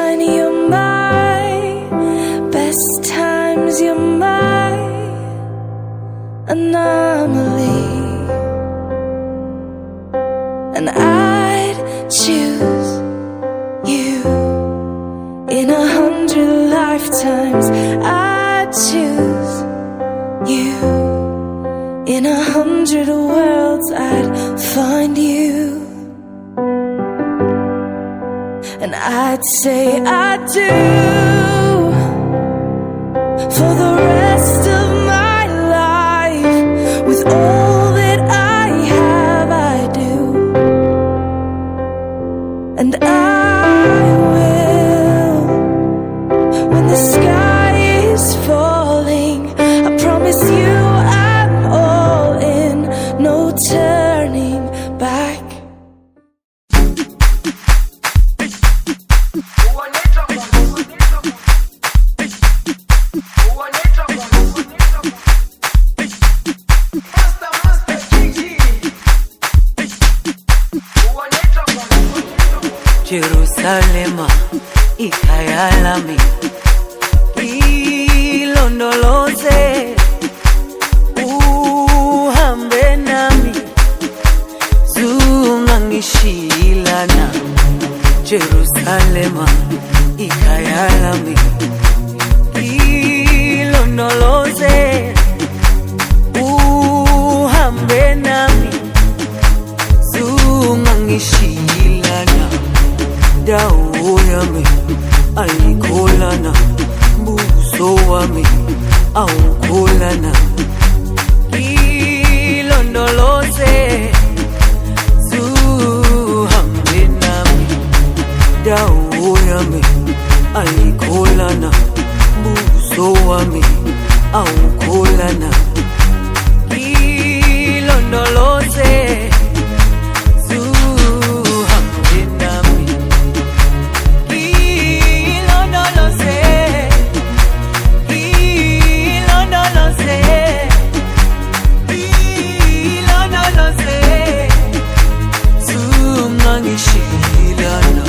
shine, you're my best times, you're my anomaly. And I'd choose you in 100 lifetimes. I'd choose you in 100 worlds. I'd find you, and I'd say I do for the rest of my life. With all that I have, I do, and I will. When the sky is falling, I promise you I'm all in, no turning back. Jerusalema, ikhaya lami, ilondoloze, uhambe nami, zungangishilana. Jerusalema, ikhaya lami, ilondoloze, uhambe nami, zungangishilana. Dawo yami ayikholana, buso wami awukholana. Ilondoloze, zuhambe nami. Dawo yami ayikholana, buso wami awukholana. Ilondoloze, Shilana.